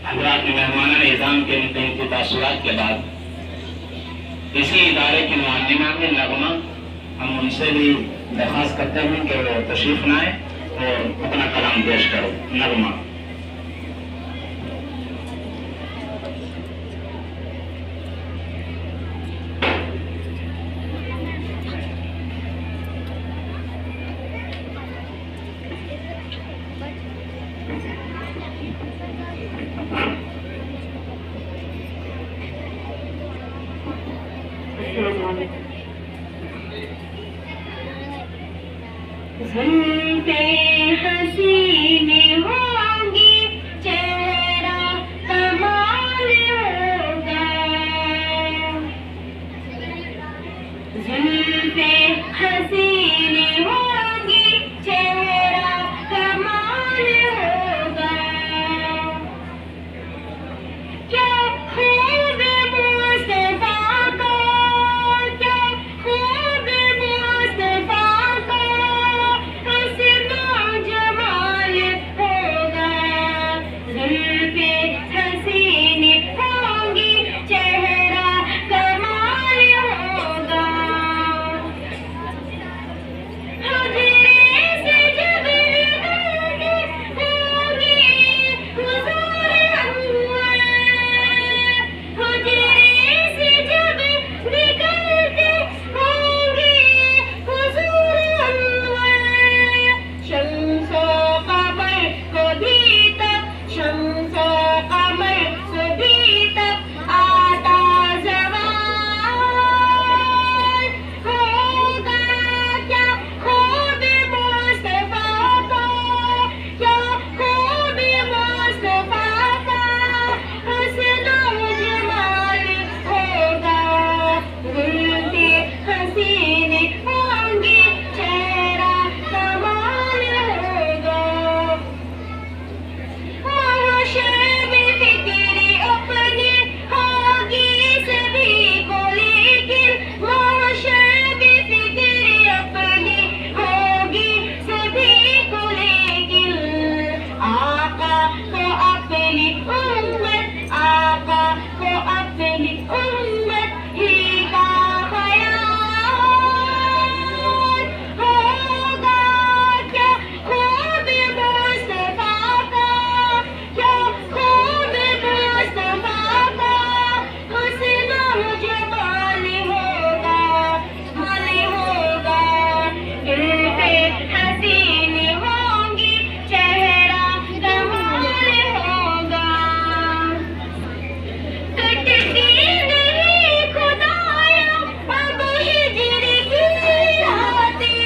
हज़रात मेहमान निज़ाम के मुख्तलिफ़ तासुरात के बाद इसी इदारे की मुअल्लिमा में नगमा, हम उनसे भी दरख्वास्त करते हैं कि वो तशरीफ लाएं और अपना कलाम पेश करो। नगमा। ज़ुल्फ़े हसीने होंगी, चेहरा कमाल होगा। ज़ुल्फ़े हसीने होंगी, चेहरा कमाल होगा। क्या खूब मुस्तफ़ा का, क्या खूब मुस्तफ़ा का हस्नो जमाल होगा। ज़ुल्फ़े हसीने होंगी, चेहरा कमाल होगा। हज़रे से जब निकलती होगी हुज़ूर अनवर, हज़रे से जब निकलती होगी हुज़ूर अनवर। शम्स ओ कमर को भी तब, शम्स ओ कमर को भी तब आता ज़वाल होगा। क्या खूब मुस्तफ़ा का, क्या खूब मुस्तफ़ा का हस्नो जमाल होगा। ज़ुल्फ़े हसीने होंगी, चेहरा कमाल होगा। महशर में फिक्र अपनी होगी सभी को, लेकिन महशर में फिक्र अपनी होगी सभी को, लेकिन आका को अपनी उम्मत, आका को अपनी उम्मत ही का ख्याल होगा। क्या खूब मुस्तफ़ा का, क्या खूब मुस्तफ़ा का हस्नो जमाल होगा, जमाल होगा। ज़ुल्फ़े हसीने होंगी, चेहरा कमाल होगा। कटती नहीं खुदाया अब हिज्र की रातें,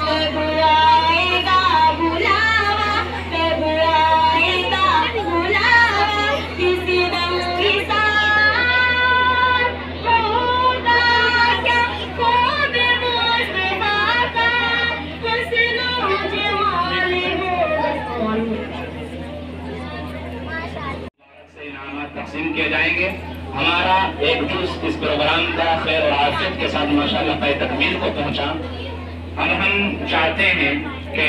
कब आएगा बुलावा, कब आएगा बुलावा, किसी दम हिसाब होगा। क्या खूब मुस्तफ़ा का हस्नो जमाल होगा। से इनामात तक़सीम किए जाएंगे। हमारा एक जुज़ इस प्रोग्राम का खैर और आफियत के साथ माशाअल्लाह पे तकमील को पहुंचा। अब हम चाहते हैं कि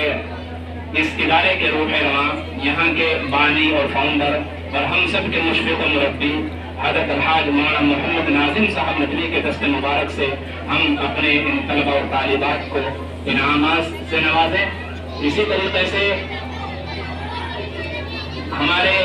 इस इदारे के रूह रवां, यहाँ के बानी और फाउंडर और हम सब के मुशफ़िक़ व मुरब्बी हज़रत अलहाज मौलाना मोहम्मद नाज़िम साहब नदवी के दस्ते मुबारक से हम अपने इन तलबा और तालिबात को इनामात से नवाजें। इसी तरीके से हमारे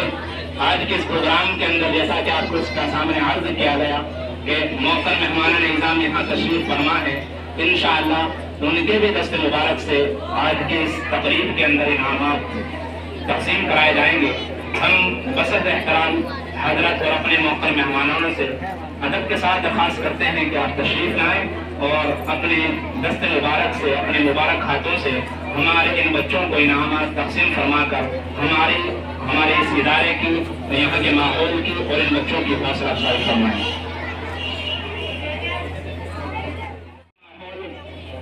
आज के इस प्रोग्राम के अंदर, जैसा कि आपको इसका सामने अर्ज किया गया कि मोहतरम मेहमान निज़ाम यहाँ तशरीफ फरमा है, इंशाअल्लाह उनके भी दस्ते मुबारक से आज के इस तकरीब के अंदर इनामात तक़सीम कराए जाएंगे। हम बसत एहतराम हजरत और अपने मोहतरम मेहमानों से अदब के साथ दरख्वास्त करते हैं कि आप तशरीफ लाएं और अपने दस्ते मुबारक से, अपने मुबारक हाथों से हमारे इन बच्चों को इनामात तक़सीम फरमाकर हमारे इस इदारे की, यहाँ के माहौल की और इन बच्चों की हौसला अफजाई फरमाएं।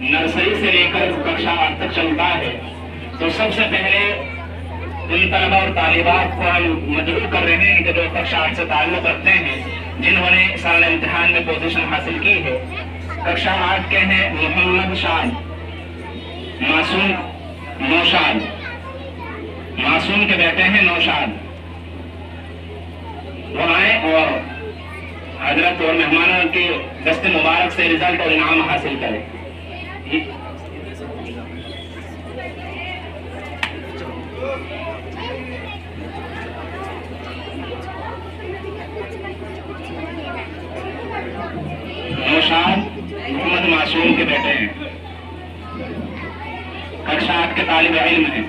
नर्सरी से लेकर कक्षा 8 तक चलता है, तो सबसे पहले उन तलबा और तालिबात को हम मदरू कर रहे हैं कि जो कक्षा 8 से ताल्लुक़ रखते हैं, जिन्होंने साल इम्तिहान में पोजीशन हासिल की है। कक्षा 8 के हैं मासूम नौशाद, मासूम के बेटे हैं नौशाद, वो आए और हजरत और मेहमानों के दस्ते मुबारक से रिजल्ट और इनाम हासिल करें। नौशाद मोहम्मद मासूम के बेटे हैं, कक्षा 8 के तालिब इल्म हैं।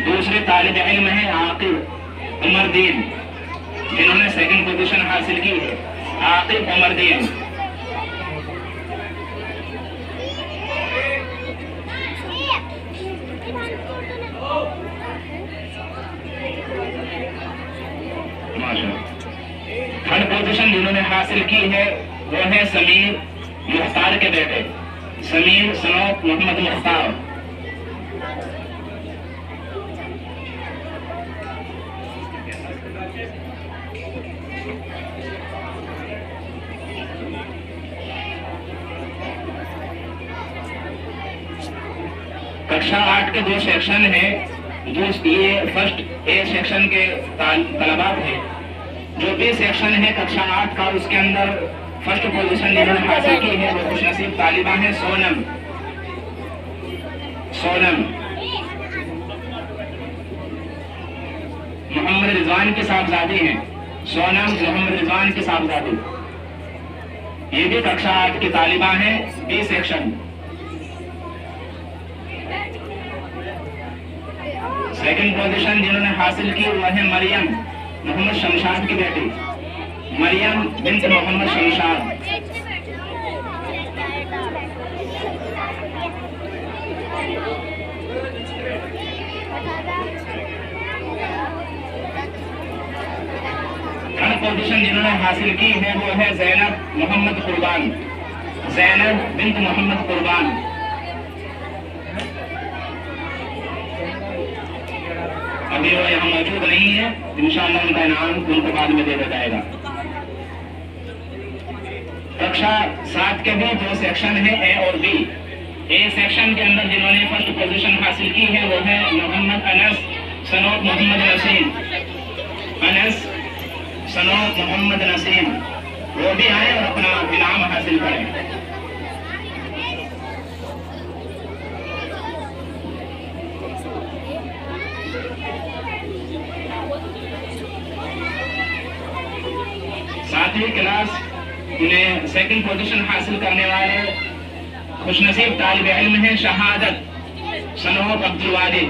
दूसरे तालिब इल्म हैं आकिब उमरदीन, जिन्होंने सेकंड पोजीशन हासिल की है। आकिब उमरदीन थर्ड पोजीशन जिन्होंने हासिल की है वो है समीर मुख्तार के बेटे, समीर सनौत मोहम्मद मुख्तार। कक्षा 8 के 2 सेक्शन है। ये फर्स्ट ए सेक्शन के तलबा थे। जो बी सेक्शन है कक्षा 8 का, उसके अंदर फर्स्ट पोजीशन जिन्होंने हासिल की है वो खुशनसीब तालिबा है सोनम मोहम्मद रिजवान के साहबजादी हैं। सोनम मोहम्मद रिजवान के साहबजादी, ये भी कक्षा 8 की तालिबा हैं, बी सेक्शन। सेकंड पोजीशन जिन्होंने हासिल की वह है मरियम मोहम्मद शमशाद की बेटी, मरियम बिन्त मोहम्मद शमशाद। थर्ड पोजीशन जिन्होंने हासिल की है वो है जैनब मोहम्मद कुर्बान, जैनब बिन्त मोहम्मद कुर्बान। अभी वो यहाँ मौजूद नहीं है, इंशाअल्लाह उनका इनाम उनको बाद में दे दिया जाएगा। कक्षा 7 के भी 2 सेक्शन है, ए और बी। ए सेक्शन के अंदर जिन्होंने फर्स्ट पोजीशन हासिल की है वो है मोहम्मद अनस सनौत मोहम्मद नसीम, अनस सनौत मोहम्मद नसीम। वो भी आए और अपना इनाम हासिल करें। सातवीं क्लास में सेकंड पोजीशन हासिल करने वाले खुशनसीब तालिब इल्म हैं शहादत सनौत अब्दुल वालिद।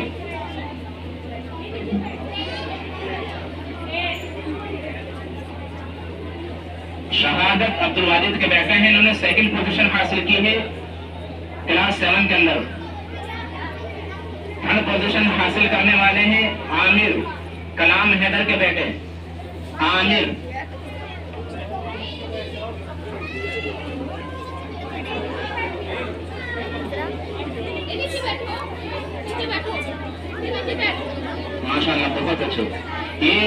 शहादत अब्दुल वालिद के बेटे हैं, इन्होंने सेकंड पोजीशन हासिल की है क्लास 7 के अंदर। थर्ड पोजीशन हासिल करने वाले हैं आमिर कलाम हैदर के बेटे, आमिर। माशाल्लाह बहुत अच्छे। ये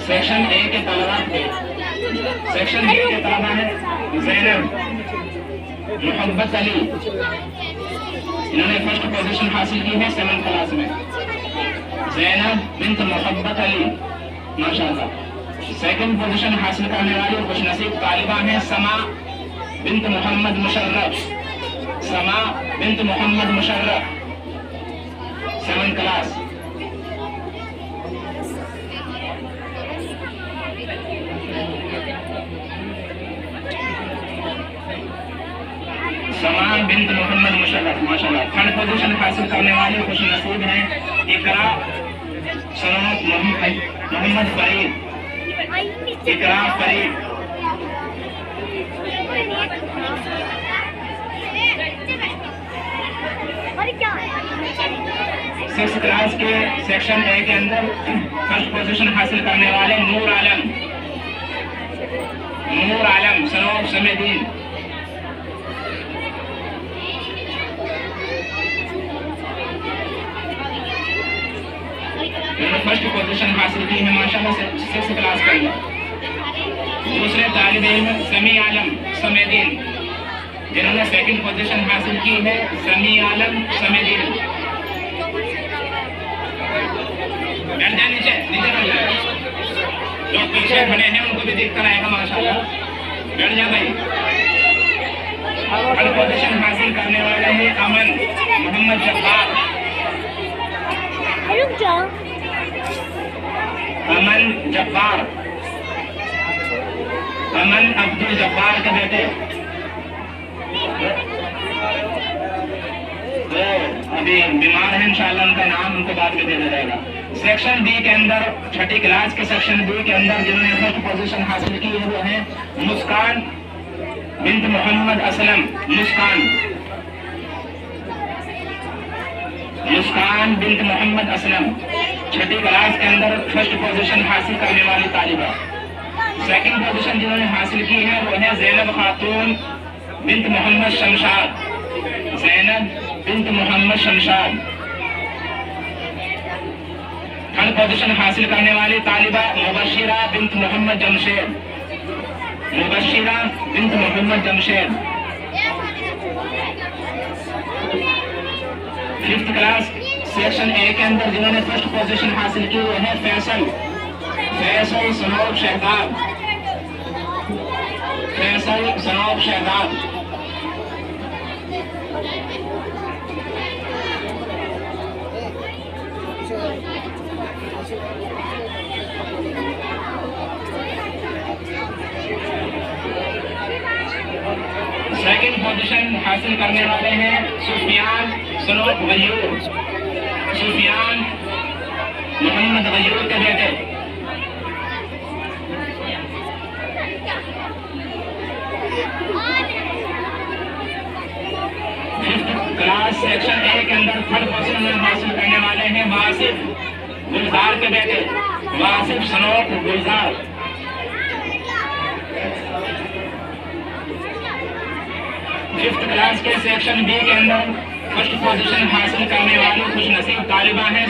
सेक्शन ए के तलबा थे। सेक्शन ए के तलबा है जैनब मोहब्बत अली, इन्होंने फर्स्ट पोजीशन हासिल की है 7th क्लास में। जैनब बिन्त मोहब्बत अली माशाल्लाह। सेकंड पोजीशन हासिल करने वाली खुशनसीब तालिबा है समा बिन्त मोहम्मद मुशर्रफ, समा bint Mohammad Musharraf 7th class. समा बिन्त मोहम्मद मुशर्रफ माशाल्लाह। थर्ड पोजीशन हासिल करने वाले खुशनसीब हैं इकरा सनौत मोहम्मद फरीद, इकरा फरीद। 6th क्लास के सेक्शन ए के अंदर फर्स्ट पोजीशन हासिल करने वाले नूर आलम सनौत समेदीन। फर्स्ट पोजीशन हासिल की है माशाल्लाह 6th क्लास के अंदर। दूसरे तालिब इल्म समी आलम समेदीन जिन्होंने सेकंड पोजीशन हासिल की है समी आलम समेदीन। बैठ जाए नीचे नीचे बैठ जाए, जो पीछे खड़े हैं उनको भी देखता रहेगा माशाल्लाह। बैठ जा भाई। थर्ड पोजीशन हासिल करने वाले हैं अमन मोहम्मद जब्बार। अमन जब्बार, अमन अब्दुल जब्बार के बेटे। तो अभी बीमार है, इंशाल्लाह उनका नाम उनको बाद में दे दिया जाएगा। सेक्शन बी के अंदर छठी क्लास के सेक्शन बी के अंदर जिन्होंने फर्स्ट पोजीशन हासिल की है वो है मुस्कान बिन्त मोहम्मद असलम। मुस्कान बिन्त मोहम्मद असलम छठी क्लास के अंदर फर्स्ट पोजीशन हासिल करने वाली तालिबा। सेकंड पोजीशन जिन्होंने हासिल की है वो है ज़ैनब खातून बिन्त मोहम्मद शमशाद। ज़ैनब बिन्त मोहम्मद शमशाद। थर्ड पोजीशन हासिल करने वाली तालिबा Mubashira bint Mohammad Jamshed. Mubashira bint Mohammad Jamshed. Fifth class section A के अंदर जिन्होंने फर्स्ट पोजीशन हासिल की वो है फैसल सनौब शहजाद। फैसल सनौब शहजाद। सेकंड पोजीशन हासिल करने वाले हैं सुफियान सनौब गयूर। सुफियान मोहम्मद गयूर के बेटे। फिफ्थ क्लास सेक्शन ए के अंदर थर्ड पोजीशन हासिल करने वाले हैं वासिफ गुलजार के बेटे। वासिफ सनौब गुलजार। फिफ्थ क्लास के सेक्शन बी के अंदर फर्स्ट पोजीशन हासिल करने वाली खुश नसीब तालिबा है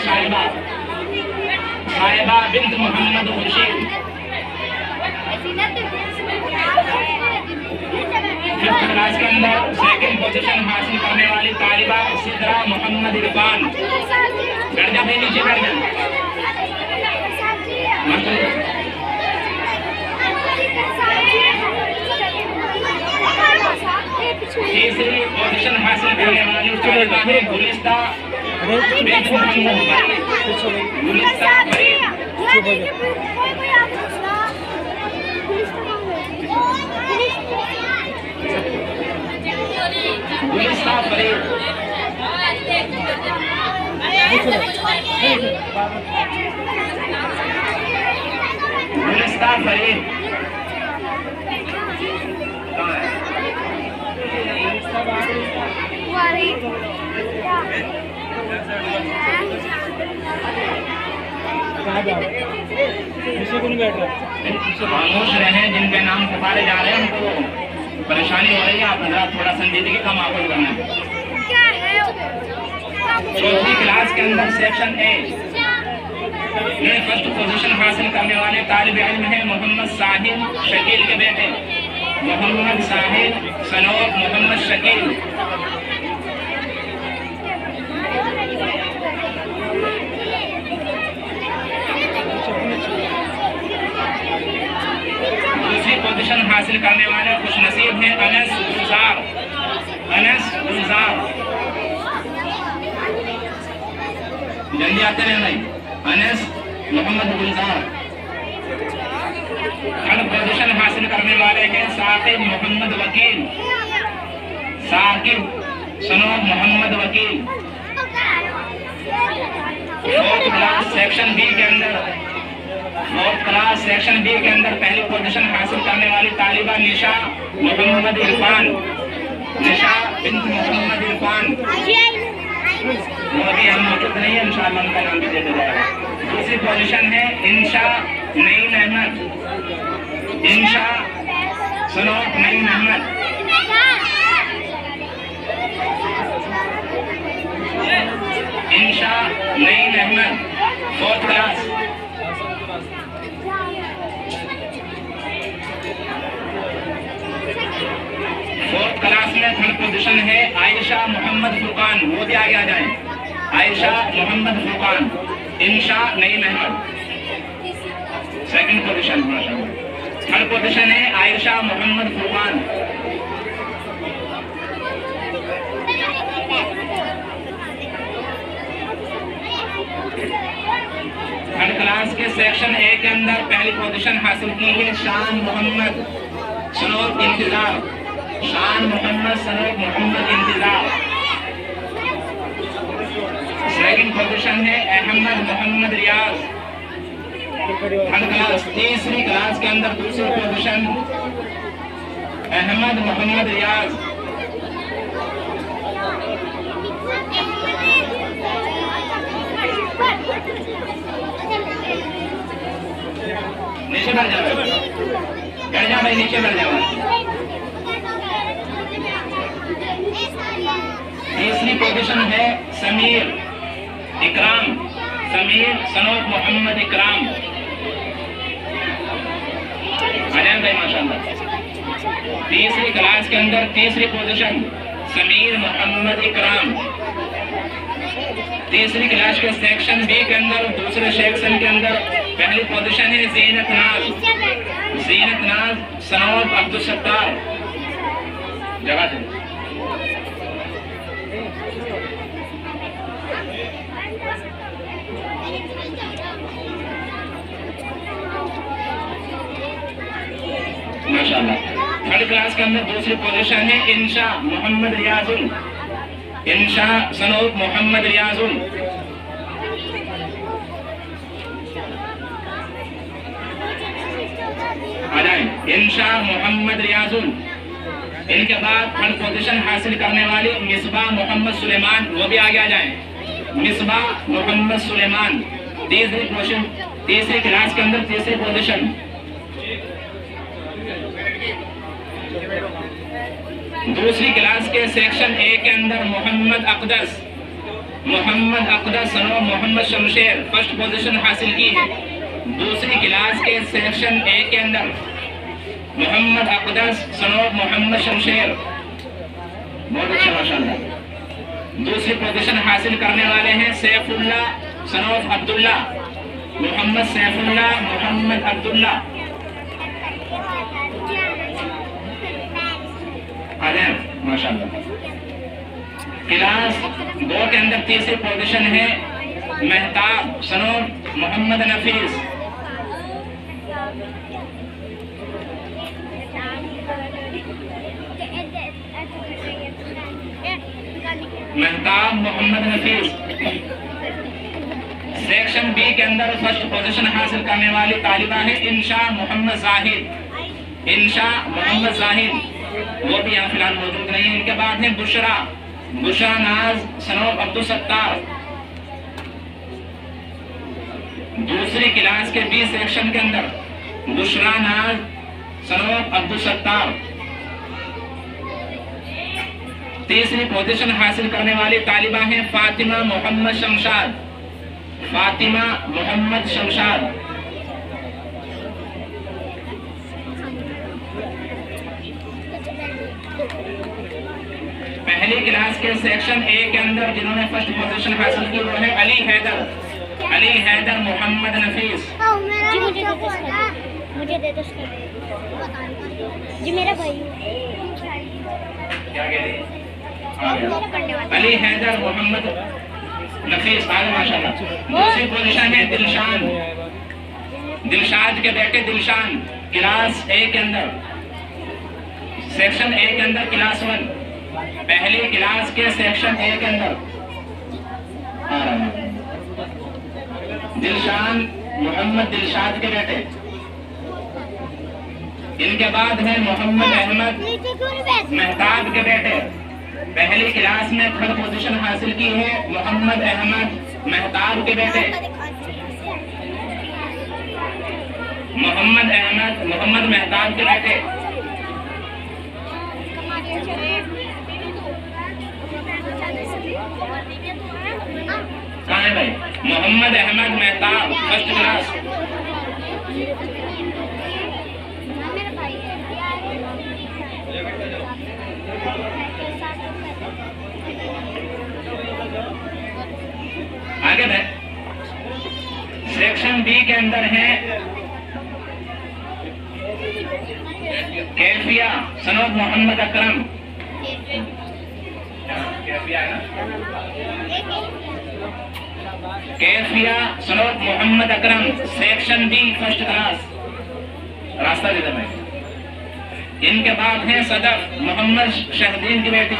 साहिबा बिन्त मोहम्मद खुर्शीद। फिफ्थ क्लास के अंदर सेकंड पोजीशन हासिल करने वाली तालिबा सिद्रा मोहम्मद इरफान। बैठ जा भाई, नीचे बैठ जा। तीसरी पोजीशन हासिल करने वाली तालिबा है गुलिस्ता बिन्त मोहम्मद फरीद। गुलिस्ता फरीद। गुलिस्ता फरीद। गुलिस्ता फरीद। खामोश रहे, जिनके नाम पुकारे जा रहे हैं उनको परेशानी हो रही है। आप हजरात थोड़ा संजीदगी का माहौल करना है। चौथी क्लास के अंदर सेक्शन ए में फर्स्ट पोजीशन हासिल करने वाले तालिब इल्म है मोहम्मद साहिल शकील के बेटे। मोहम्मद साहिल सनौब मोहम्मद शकील। दूसरी पोजीशन हासिल करने वाले खुश नसीब है अनस गुलजार। अनस गुलजार। जल्दी आते रहे भाई। अनस मोहम्मद गुलजार। थर्ड पोजीशन हासिल करने वाले हैं साकिब मोहम्मद वकील। साकिब सनौब मोहम्मद वकील। फोर्थ क्लास सेक्शन बी के अंदर पहली पोजीशन हासिल करने वाली तालिबा निशा मोहम्मद इरफान। निशा बिन्त मोहम्मद इरफान। मोदी हम मौजूद नहीं है, इंशाअल्लाह उनका नाम भी दे दिया जाएगा। दूसरी पोजीशन है Insha Naeem Ahmed. Insha Sanaub Naeem Ahmed. Insha Naeem Ahmed fourth class. Fourth class में आयशा मोहम्मद फुरकान, वो भी आगे आ जाए। आयशा मोहम्मद फुरकान। Insha Naeem Ahmed, second position. माशाल्लाह। थर्ड पोजीशन है आयशा मोहम्मद फुरकान। थर्ड क्लास के सेक्शन ए के अंदर पहली पोजीशन हासिल की है शान मोहम्मद सनोब इंतजार। शान मोहम्मद सनोब मोहम्मद इंतजार। सेकंड पोजीशन है अहमद मोहम्मद रियाज। थर्ड क्लास तीसरी क्लास के अंदर दूसरी पोजीशन अहमद मोहम्मद रियाज। नीचे बैठ जाओ, बैठ जाओ भाई, नीचे बैठ जाओ। तीसरी पोजीशन है समीर इकराम। समीर सनोब मोहम्मद इकराम। अजय भाई माशाल्लाह। तीसरी क्लास के अंदर तीसरी पोजीशन समीर मोहम्मद इकराम। तीसरी क्लास के सेक्शन बी के अंदर दूसरे सेक्शन के अंदर पहली पोजीशन है ज़ीनत नाज। ज़ीनत नाज सनोब अब्दुल सत्तार। जगह दे। माशाल्लाह। थर्ड क्लास के अंदर दूसरी पोजीशन है इंशा मोहम्मद रियाजुल। इंशा सनोब मोहम्मद रियाजुल। आ जाए इंशा मोहम्मद रियाजुल। इनके बाद थर्ड पोजीशन हासिल करने वाली मिसबा मोहम्मद सुलेमान, वो भी आगे आ जाए। मिसबा मोहम्मद सुलेमान तीसरी क्लास के अंदर तीसरी पोजीशन। दूसरी क्लास के सेक्शन ए के अंदर मोहम्मद अकदस सनो मोहम्मद शमशेर फर्स्ट पोजीशन हासिल की है। दूसरी क्लास के सेक्शन ए के अंदर मोहम्मद अकदस सनो मोहम्मद शमशेर, बहुत अच्छा माशाल्लाह। दूसरी पोजीशन हासिल करने वाले हैं सैफुल्ला सनो अब्दुल्ला। मोहम्मद सैफुल्ला मोहम्मद अब्दुल्ला। माशाल्लाह। क्लास 2 के अंदर तीसरी पोजीशन है मेहताब सनो मोहम्मद नफीस। मेहताब मोहम्मद नफीस। सेक्शन बी के अंदर फर्स्ट पोजीशन हासिल करने वाली तालिबा है इंशा मोहम्मद जाहिद। इंशा मोहम्मद जाहिद वो भी यहाँ फिलहाल मौजूद नहीं है। इनके बाद है बुशरा नाज सनोब अब्दुल सत्तार। दूसरी क्लास के बी सेक्शन के अंदर बुशरा नाज सनोब अब्दुल सत्तार। तीसरी पोजीशन हासिल करने वाली तालिबा है फातिमा मोहम्मद शमशाद। फातिमा मोहम्मद शमशाद। पहली क्लास के सेक्शन ए के अंदर जिन्होंने फर्स्ट पोजीशन हासिल की वो है अली हैदर मोहम्मद नफीस। मुझे दे दो जी, मेरा भाई क्या अली हैदर मोहम्मद नफीस। माशाल्लाह। दूसरी पोजीशन है दिलशाद के बेटे दिलशान। क्लास ए के अंदर सेक्शन ए के अंदर क्लास 1 पहली क्लास के सेक्शन ए के अंदर दिलशान मोहम्मद दिलशाद के बेटे। इनके बाद है मोहम्मद अहमद मेहताब के बेटे। पहली क्लास में थर्ड पोजीशन हासिल की है मोहम्मद अहमद मेहताब के बेटे। मोहम्मद अहमद मोहम्मद मेहताब के बेटे। कहाँ है भाई? Mohammad Ahmad Mehtab first class. अंदर है कैफिया सनोद मोहम्मद अकरम। कैफिया है ना, Kaifiya Sanod Mohammad Akram, section B, first class. रास्ता दे मैं। इनके बाद है सदफ मोहम्मद शाहदीन की बेटी,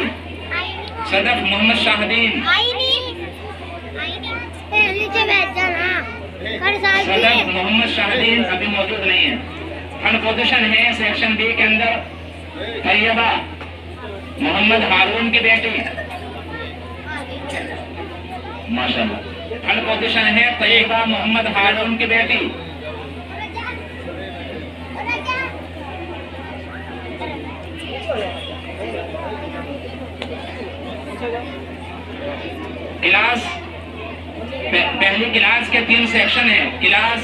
सदफ मोहम्मद शाहदीन। सदफ मोहम्मद शाहदीन अभी मौजूद नहीं है। थर्ड पोजीशन है सेक्शन बी के अंदर तैयबा मोहम्मद हारून की बेटी, माशाल्लाह। थर्ड पोजीशन है तैयबा मोहम्मद हारून की बेटी। क्लास पहली क्लास के 3 सेक्शन है। क्लास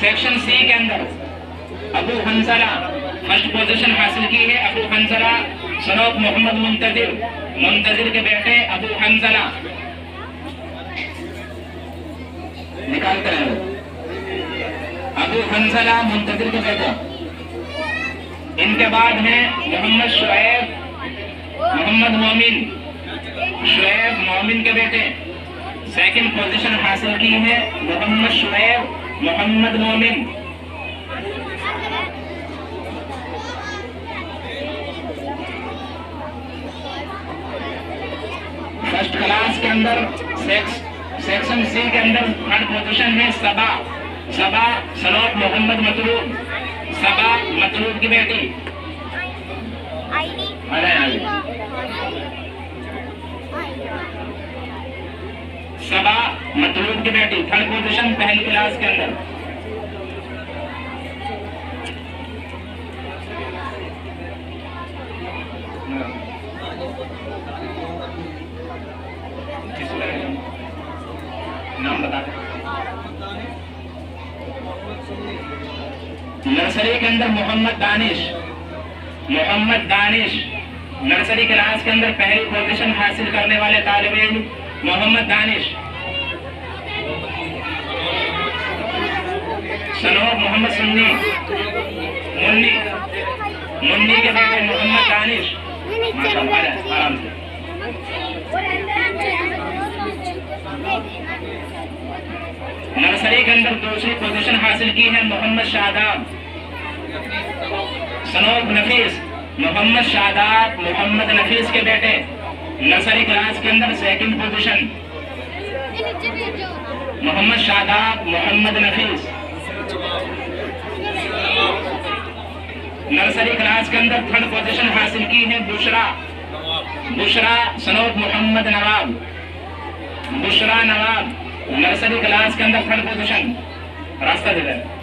सेक्शन सी के अंदर अबू हंसला फर्स्ट पोजीशन हासिल की है। अबू हंसला सनोद मोहम्मद मुंतजिर के बेटे अबू हंसला, निकालते हैं अबू हंसला मुंतजिर के बेटे। इनके बाद है मोहम्मद शुएब मोहम्मद मोमिन, शुएब मोमिन के बेटे। सेकंड पोजीशन हासिल की है मोहम्मद शुएब मोहम्मद मोमिन। फर्स्ट क्लास के अंदर सेक्शन सी के अंदर थर्ड पोजीशन है सबा सनोद मोहम्मद मतलूब की बेटी। सबा मतलूब की बेटी, थर्ड पोजीशन पहली क्लास के अंदर। नाम बता दें। नर्सरी के अंदर मोहम्मद दानिश नर्सरी क्लास के अंदर पहली पोजीशन हासिल करने वाले तालिब इल्म मोहम्मद दानिश। सनोद मोहम्मद मुन्नी के बेटे मोहम्मद दानिश। आराम से। नर्सरी के अंदर दूसरी पोजीशन हासिल की है मोहम्मद शादाब सनोद मोहम्मद नफीस के बेटे। नर्सरी क्लास के अंदर सेकंड पोजीशन मोहम्मद शादाब मोहम्मद नफीस। नर्सरी क्लास के अंदर थर्ड पोजीशन हासिल की है बुशरा सनोद मोहम्मद नवाब। नर्सरी क्लास के अंदर थर्ड पोजीशन। रास्ता दे रहे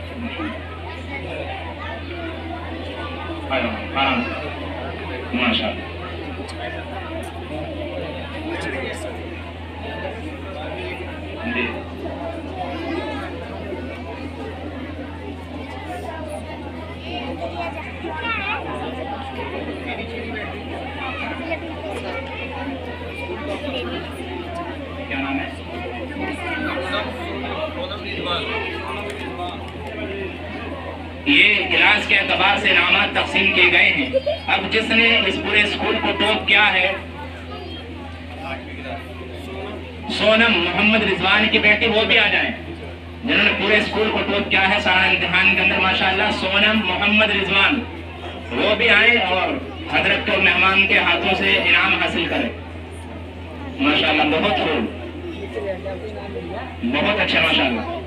आराम से, माशाअल्लाह। क्या नाम है? ये क्लास के एतबार से इनामात तकसीम किए गए हैं। अब जिसने इस पूरे स्कूल को टॉप किया है, सोनम मोहम्मद रिजवान की बेटी, वो भी आ जाए। जिन्होंने पूरे स्कूल को टॉप किया है सारा इम्तिहान के अंदर, माशाअल्लाह, सोनम मोहम्मद रिजवान, वो भी आए और हजरत को मेहमान के हाथों से इनाम हासिल करें। माशाअल्लाह, बहुत खूब, बहुत अच्छा, माशाअल्लाह।